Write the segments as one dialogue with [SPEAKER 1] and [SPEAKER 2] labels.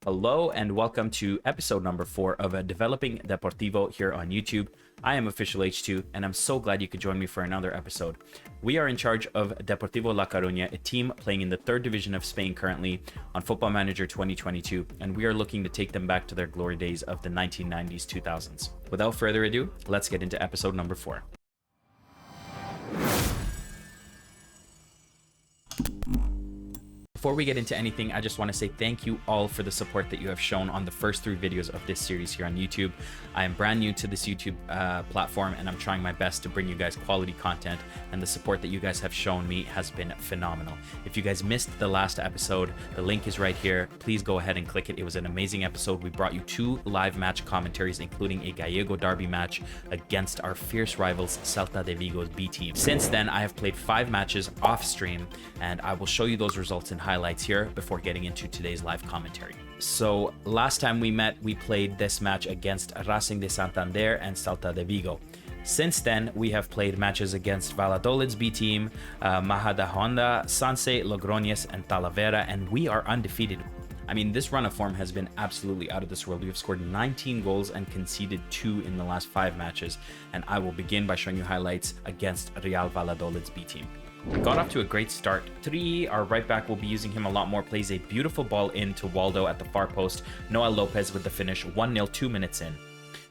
[SPEAKER 1] Hello and welcome to episode number 4 of Developing Deportivo here on YouTube. I am Official H2 and I'm so glad you could join me for another episode. We are in charge of Deportivo La Coruna, a team playing in the 3rd division of Spain currently on Football Manager 2022, and we are looking to take them back to their glory days of the 1990s, 2000s. Without further ado, let's get into episode number 4. Before we get into anything, I just want to say thank you all for the support that you have shown on the first 3 videos of this series here on YouTube. I am brand new to this YouTube platform and I'm trying my best to bring you guys quality content, and the support that you guys have shown me has been phenomenal. If you guys missed the last episode, the link is right here. Please go ahead and click it. It was an amazing episode. We brought you 2 live match commentaries, including a Gallego derby match against our fierce rivals Celta de Vigo's B team. Since then, I have played 5 matches off stream, and I will show you those results and highlights here before getting into today's live commentary. So last time we met, we played this match against Racing de Santander and Celta de Vigo. Since then, we have played matches against Valladolid's B team, Majadahonda, Sanse, Logroñez, and Talavera, and we are undefeated. I mean, this run of form has been absolutely out of this world. We have scored 19 goals and conceded 2 in the last 5 matches, and I will begin by showing you highlights against Real Valladolid's B team. We got off to a great start. Our right back will be using him a lot more, plays a beautiful ball in to Waldo at the far post. Noel Lopez with the finish, 1-0 2 minutes in.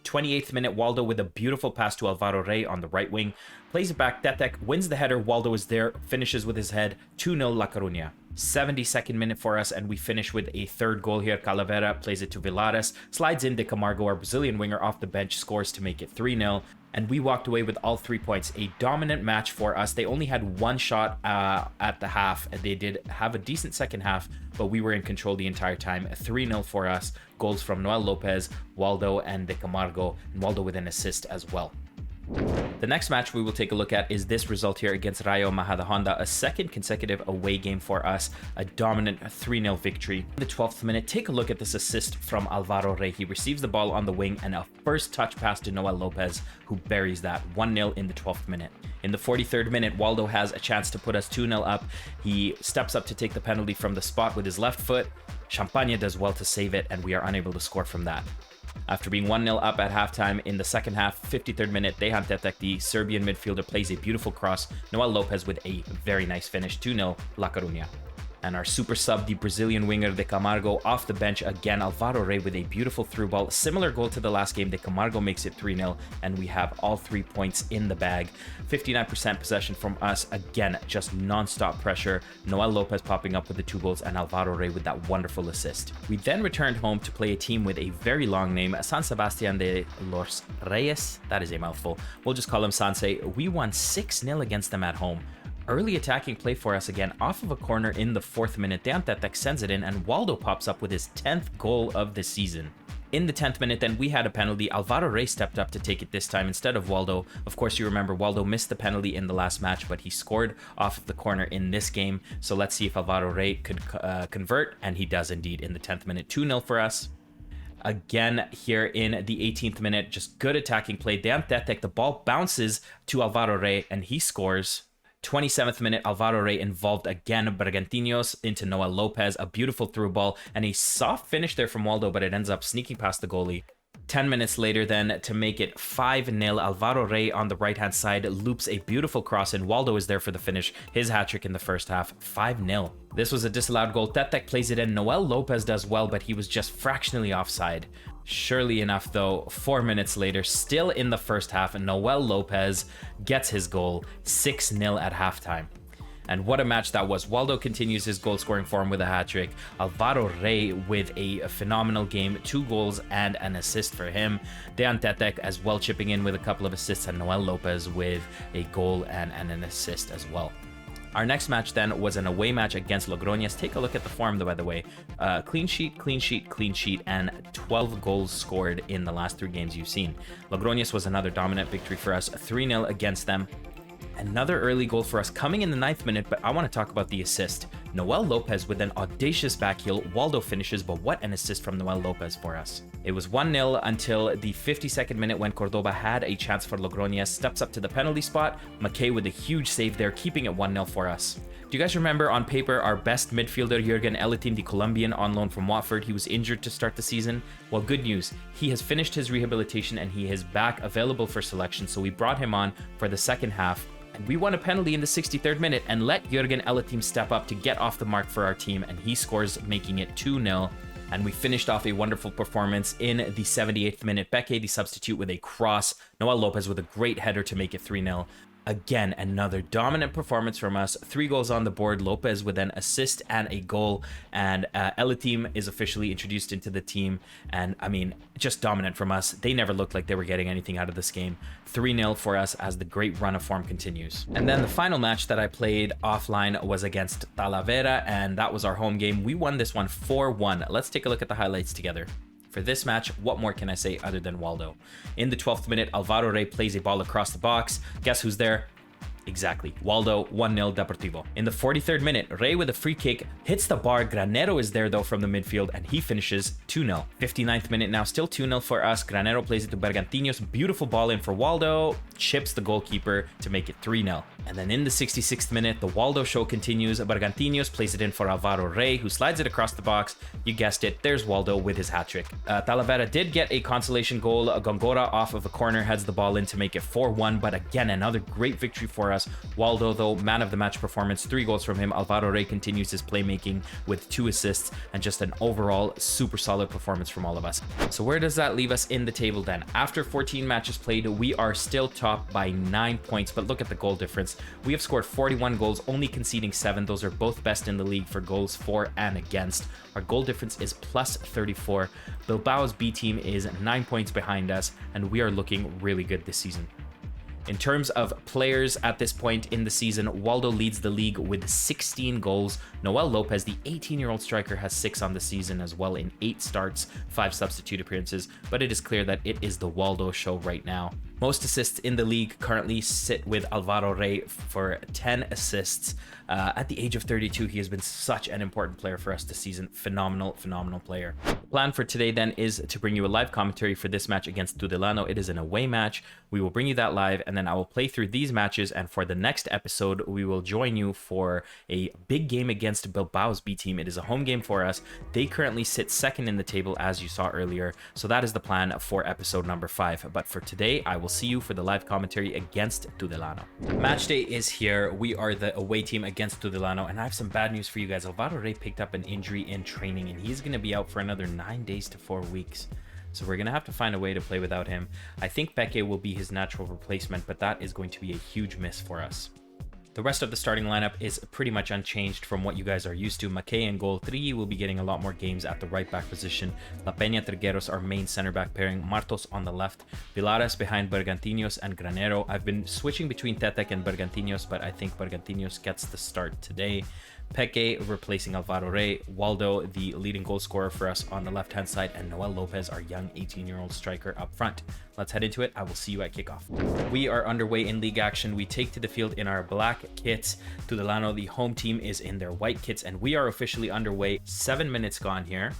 [SPEAKER 1] 28th minute, Waldo with a beautiful pass to Alvaro Rey on the right wing. Plays it back, Tetek wins the header, Waldo is there, finishes with his head, 2-0 La Coruna. 72nd minute for us, and we finish with a 3rd goal here. Calavera plays it to Villares, slides in De Camargo, our Brazilian winger, off the bench, scores to make it 3-0. And we walked away with all 3 points. A dominant match for us. They only had 1 shot at the half. They did have a decent second half, but we were in control the entire time. 3-0 for us. Goals from Noel Lopez, Waldo, and De Camargo, and Waldo with an assist as well. The next match we will take a look at is this result here against Rayo Majadahonda, a 2nd consecutive away game for us, a dominant 3-0 victory. In the 12th minute, take a look at this assist from Alvaro Rey. He receives the ball on the wing and a first touch pass to Noel Lopez, who buries that. 1-0 in the 12th minute. In the 43rd minute, Waldo has a chance to put us 2-0 up. He steps up to take the penalty from the spot with his left foot. Champagne does well to save it, and we are unable to score from that. After being 1-0 up at halftime in the second half, 53rd minute, Dejan Tetek, the Serbian midfielder, plays a beautiful cross. Noel Lopez with a very nice finish, 2-0 La Coruna. And our super sub, the Brazilian winger De Camargo, off the bench again. Alvaro Rey with a beautiful through ball. Similar goal to the last game. De Camargo makes it 3-0, and we have all 3 points in the bag. 59% possession from us. Again, just non-stop pressure. Noel Lopez popping up with the 2 goals, and Alvaro Rey with that wonderful assist. We then returned home to play a team with a very long name, San Sebastián de los Reyes. That is a mouthful. We'll just call them Sanse. We won 6-0 against them at home. Early attacking play for us again, off of a corner in the 4th minute. Dejan Tetek sends it in, and Waldo pops up with his 10th goal of the season. In the 10th minute, then, we had a penalty. Alvaro Rey stepped up to take it this time instead of Waldo. Of course, you remember Waldo missed the penalty in the last match, but he scored off of the corner in this game. So let's see if Alvaro Rey could convert, and he does indeed in the 10th minute. 2-0 for us. Again, here in the 18th minute, just good attacking play. Dejan Tetek, the ball bounces to Alvaro Rey, and he scores. 27th minute, Alvaro Rey involved again, Bergantinos into Noel Lopez, a beautiful through ball, and a soft finish there from Waldo, but it ends up sneaking past the goalie. 10 minutes later then, to make it 5-0, Alvaro Rey on the right-hand side loops a beautiful cross, and Waldo is there for the finish, his hat-trick in the first half, 5-0. This was a disallowed goal. Tetek plays it in. Noel Lopez does well, but he was just fractionally offside. Surely enough, though, 4 minutes later, still in the first half, Noel Lopez gets his goal, 6-0 at halftime. And what a match that was. Waldo continues his goal-scoring form with a hat-trick. Alvaro Rey with a phenomenal game, 2 goals and an assist for him. Dejan Tetek as well chipping in with a couple of assists, and Noel Lopez with a goal and an assist as well. Our next match then was an away match against Logroñez. Take a look at the form, though, by the way. Clean sheet, clean sheet, clean sheet, and 12 goals scored in the last 3 games you've seen. Logroñez was another dominant victory for us, 3-0 against them. Another early goal for us coming in the 9th minute, but I want to talk about the assist. Noel Lopez with an audacious backheel. Waldo finishes, but what an assist from Noel Lopez for us. It was 1-0 until the 52nd minute when Cordoba had a chance for Logroñez, steps up to the penalty spot. McKay with a huge save there, keeping it 1-0 for us. Do you guys remember on paper our best midfielder, Jurgen Ellitin, the Colombian on loan from Watford? He was injured to start the season. Well, good news. He has finished his rehabilitation and he is back available for selection. So we brought him on for the second half. And we won a penalty in the 63rd minute and let Jurgen Ellitin step up to get off the mark for our team. And he scores, making it 2-0. And we finished off a wonderful performance in the 78th minute. Beke, the substitute, with a cross. Noel Lopez with a great header to make it 3-0. Again, another dominant performance from us. 3 goals on the board. Lopez with an assist and a goal. And Ellitim is officially introduced into the team. And, I mean, just dominant from us. They never looked like they were getting anything out of this game. 3-0 for us as the great run of form continues. And then the final match that I played offline was against Talavera. And that was our home game. We won this one 4-1. Let's take a look at the highlights together. For this match, what more can I say other than Waldo? In the 12th minute, Alvaro Rey plays a ball across the box. Guess who's there? Exactly, Waldo. 1-0 Deportivo. In the 43rd minute, Rey with a free kick hits the bar. Granero is there though from the midfield and he finishes 2-0. 59th minute now, still 2-0 for us. Granero plays it to Bergantinos. Beautiful ball in for Waldo. Chips the goalkeeper to make it 3-0. And then in the 66th minute, the Waldo show continues. Bergantinos plays it in for Alvaro Rey, who slides it across the box. You guessed it, there's Waldo with his hat-trick. Talavera did get a consolation goal. Gongora off of a corner heads the ball in to make it 4-1. But again, another great victory for us. Waldo, though, man of the match performance, 3 goals from him. Alvaro Rey continues his playmaking with 2 assists and just an overall super solid performance from all of us. So where does that leave us in the table then? After 14 matches played, we are still top by 9 points, but look at the goal difference. We have scored 41 goals, only conceding 7. Those are both best in the league for goals for and against. Our goal difference is plus 34. Bilbao's B team is 9 points behind us, and we are looking really good this season. In terms of players at this point in the season, Waldo leads the league with 16 goals. Noel Lopez, the 18-year-old striker, has 6 on the season as well in 8 starts, 5 substitute appearances, but it is clear that it is the Waldo show right now. Most assists in the league currently sit with Alvaro Rey for 10 assists. At the age of 32, he has been such an important player for us this season. Phenomenal player. The plan for today then is to bring you a live commentary for this match against Tudelano. It is an away match. We will bring you that live, and then I will play through these matches, and for the next episode, we will join you for a big game against Bilbao's B team. It is a home game for us. They currently sit second in the table, as you saw earlier, so that is the plan for episode number 5. But for today, I will see you for the live commentary against Tudelano. Match day is here. We are the away team against Tudelano, and I have some bad news for you guys. Alvaro Rey picked up an injury in training, and he's going to be out for another 9 days to 4 weeks. So we're going to have to find a way to play without him. I think Beke will be his natural replacement, but that is going to be a huge miss for us. The rest of the starting lineup is pretty much unchanged from what you guys are used to. Mackay and goal. Trigi will be getting a lot more games at the right back position. La Peña Trigueros, our main center back pairing. Martos on the left. Vilares behind Bergantinos and Granero. I've been switching between Tetek and Bergantinos, but I think Bergantinos gets the start today. Peke replacing Alvaro Rey, Waldo, the leading goal scorer for us on the left-hand side, and Noel Lopez, our young 18-year-old striker up front. Let's head into it. I will see you at kickoff. We are underway in league action. We take to the field in our black kits. Tudelano, the home team, is in their white kits, and we are officially underway. 7 minutes gone here.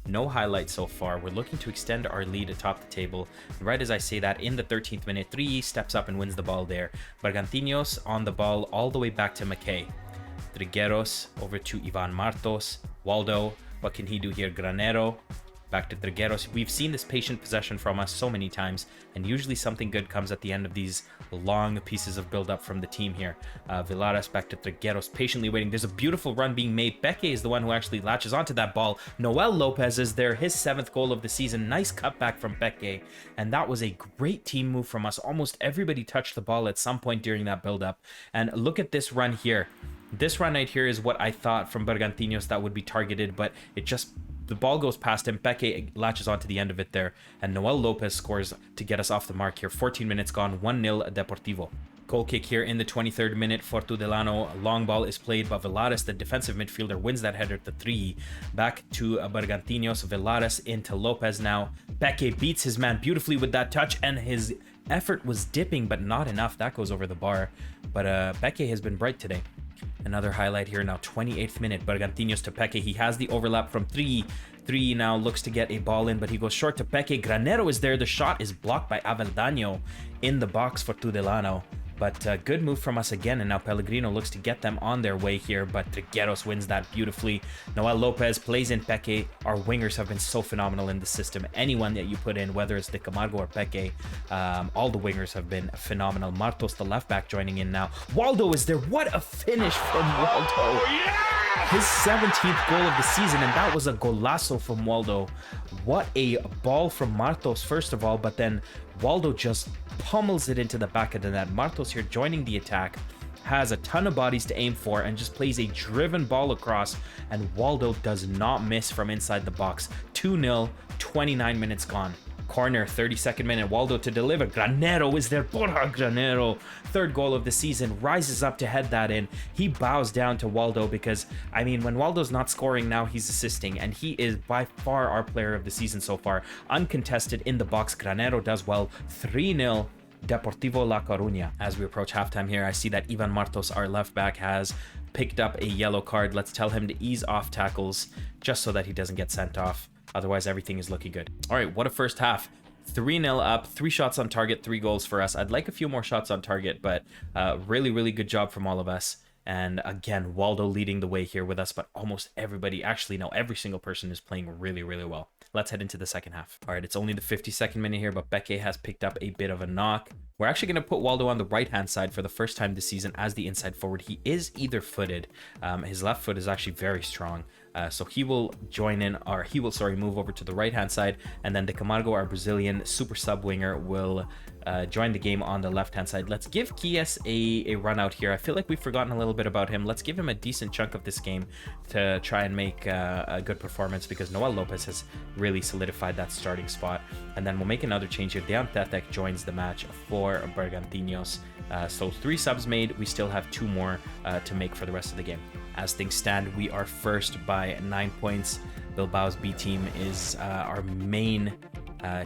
[SPEAKER 1] No highlights so far. We're looking to extend our lead atop the table. And right as I say that, in the 13th minute, Trigi steps up and wins the ball there. Bergantinos on the ball all the way back to Mackay. Trigueros over to Ivan Martos. Waldo, what can he do here? Granero, back to Trigueros. We've seen this patient possession from us so many times, and usually something good comes at the end of these long pieces of build-up from the team here. Vilares back to Trigueros, patiently waiting. There's a beautiful run being made. Beke is the one who actually latches onto that ball. Noel Lopez is there, his 7th goal of the season. Nice cutback from Beke, and that was a great team move from us. Almost everybody touched the ball at some point during that build-up, and look at this run here. This run right here is what I thought from Bergantinos that would be targeted, but the ball goes past him. Beke latches onto the end of it there, and Noel Lopez scores to get us off the mark here. 14 minutes gone, 1-0 Deportivo. Goal kick here in the 23rd minute for Tudelano. A long ball is played by Vilares, the defensive midfielder, wins that header to 3. Back to Bergantinos. Vilares into Lopez now. Beke beats his man beautifully with that touch, and his effort was dipping, but not enough. That goes over the bar. But Beke has been bright today. Another highlight here now, 28th minute. Bergantinos to Peke. He has the overlap from 3. 3 now looks to get a ball in, but he goes short to Peke. Granero is there. The shot is blocked by Aveldano in the box for Tudelano. But good move from us again, and now Pellegrino looks to get them on their way here, but Trigueros wins that beautifully. Noel Lopez plays in Peque. Our wingers have been so phenomenal in the system. Anyone that you put in, whether it's De Camargo or Peque, all the wingers have been phenomenal. Martos, the left back, joining in now. Waldo is there. What a finish from Waldo.
[SPEAKER 2] Oh, yeah!
[SPEAKER 1] His 17th goal of the season, and that was a golazo from Waldo. What a ball from Martos, first of all, but then Waldo just pummels it into the back of the net. Martos here joining the attack, has a ton of bodies to aim for, and just plays a driven ball across, and Waldo does not miss from inside the box. 2-0, 29 minutes gone. Corner, 32nd minute, Waldo to deliver. Granero is there. Borja Granero, third goal of the season, rises up to head that in. He bows down to Waldo because, I mean, when Waldo's not scoring, now he's assisting, and he is by far our player of the season so far. Uncontested in the box, Granero does well. 3-0. Deportivo La Coruna. As we approach halftime here, I see that Ivan Martos, our left back, has picked up a yellow card. Let's tell him to ease off tackles just so that he doesn't get sent off. Otherwise, everything is looking good. All right, what a first half. 3-0 up, 3 shots on target, 3 goals for us. I'd like a few more shots on target, but really, really good job from all of us. And again, Waldo leading the way here with us, but almost everybody, actually, no, every single person is playing really, really well. Let's head into the second half. All right, it's only the 52nd minute here, but Peque has picked up a bit of a knock. We're actually going to put Waldo on the right-hand side for the first time this season as the inside forward. He is either-footed. His left foot is actually very strong. So he will join in, or he will, move over to the right-hand side. And then De Camargo, our Brazilian super sub winger, will join the game on the left-hand side. Let's give Kies a run out here. I feel like we've forgotten a little bit about him. Let's give him a decent chunk of this game to try and make a good performance, because Noel Lopez has really solidified that starting spot. And then we'll make another change here. Dejan Tetek joins the match for Bergantinos. So 3 subs made. We still have 2 more to make for the rest of the game. As things stand, we are first by 9 points. Bilbao's B team is our main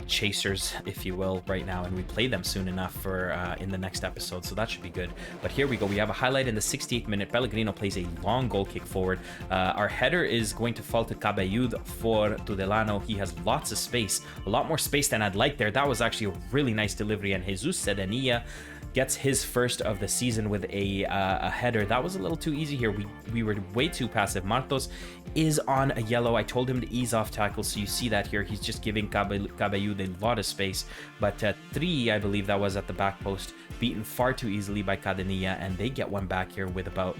[SPEAKER 1] chasers, if you will, right now, and we play them soon enough for in the next episode, so that should be good. But here we go. We have a highlight in the 68th minute. Pellegrino plays a long goal kick forward. Our header is going to fall to Cabellud for Tudelano. He has lots of space, a lot more space than I'd like there. That was actually a really nice delivery, and Jesus Sedanilla gets his first of the season with a header. That was a little too easy here. We were way too passive. Martos is on a yellow. I told him to ease off tackles, so you see that here. He's just giving Cabellud a lot of space. But 3, I believe that was at the back post, beaten far too easily by Cadenilla, and they get one back here with about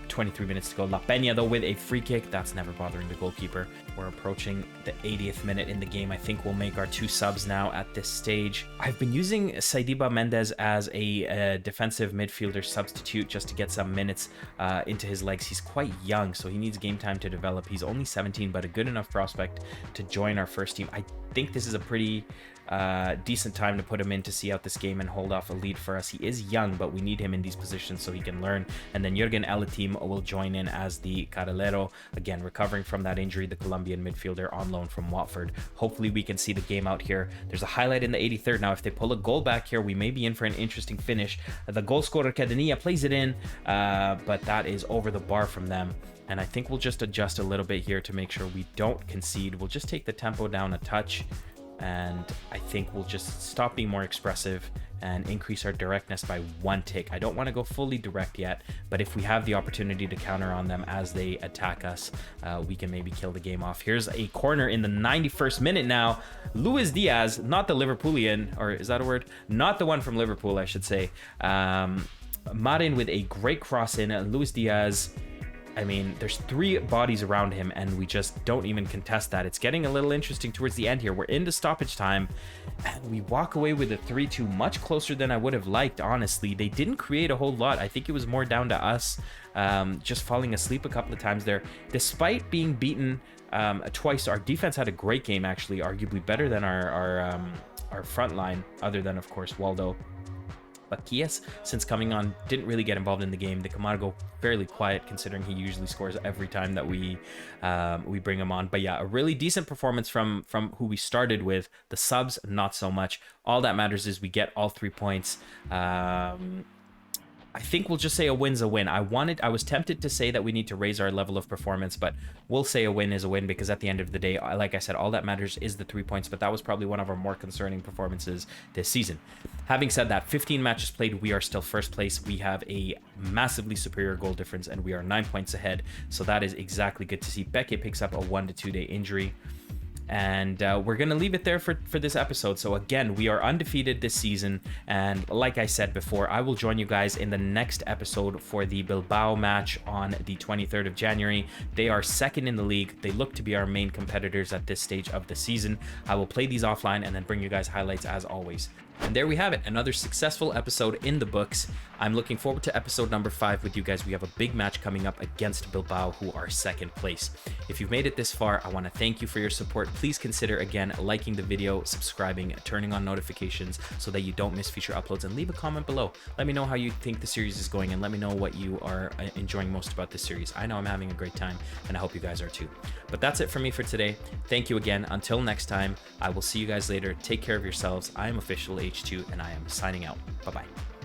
[SPEAKER 1] 23 minutes to go. La Peña, though, with a free kick. That's never bothering the goalkeeper. We're approaching the 80th minute in the game. I think we'll make our 2 subs now at this stage. I've been using Saidiba Mendez as a defensive midfielder substitute just to get some minutes into his legs. He's quite young, so he needs game time to develop. He's only 17, but a good enough prospect to join our first team. I think this is a pretty decent time to put him in to see out this game and hold off a lead for us. He is young, but we need him in these positions so he can learn. And then Jürgen Elateam will join in as the Carrilero, again recovering from that injury, the Colombian midfielder on loan from Watford. Hopefully we can see the game out here. There's a highlight in the 83rd. Now if they pull a goal back here, we may be in for an interesting finish. The goal scorer Cadenilla plays it in, but that is over the bar from them. And I think we'll just adjust a little bit here to make sure we don't concede. We'll just take the tempo down a touch, and I think we'll just stop being more expressive and increase our directness by 1 tick. I don't want to go fully direct yet, but if we have the opportunity to counter on them as they attack us, we can maybe kill the game off. Here's a corner in the 91st minute now. Luis Diaz, not the Liverpoolian, or is that a word? Not the one from Liverpool, I should say. Marin with a great cross in. Luis Diaz, I mean, there's 3 bodies around him, and we just don't even contest that. It's getting a little interesting towards the end here. We're into stoppage time, and we walk away with a 3-2, much closer than I would have liked, honestly. They didn't create a whole lot. I think it was more down to us just falling asleep a couple of times there. Despite being beaten twice, our defense had a great game, actually, arguably better than our front line, other than, of course, Waldo. But Kies, since coming on, didn't really get involved in the game. De Camargo, fairly quiet, considering he usually scores every time that we bring him on. But yeah, a really decent performance from who we started with. The subs, not so much. All that matters is we get all 3 points. I think we'll just say a win's a win. I was tempted to say that we need to raise our level of performance, but we'll say a win is a win, because at the end of the day, like I said, all that matters is the 3 points, but that was probably one of our more concerning performances this season. Having said that, 15 matches played, we are still first place. We have a massively superior goal difference, and we are 9 points ahead, so that is exactly good to see. Beckett picks up a 1 to 2 day injury. And we're going to leave it there for this episode. So again, we are undefeated this season. And like I said before, I will join you guys in the next episode for the Bilbao match on the 23rd of January. They are second in the league. They look to be our main competitors at this stage of the season. I will play these offline and then bring you guys highlights as always. And there we have it, another successful episode in the books. I'm looking forward to episode number 5 with you guys. We have a big match coming up against Bilbao, who are second place. If you've made it this far, I want to thank you for your support. Please consider, again, liking the video, subscribing, turning on notifications so that you don't miss future uploads, and leave a comment below. Let me know how you think the series is going, and let me know what you are enjoying most about this series. I know I'm having a great time, and I hope you guys are too. But that's it for me for today. Thank you again. Until next time, I will see you guys later. Take care of yourselves. I am Official H2, and I am signing out. Bye-bye.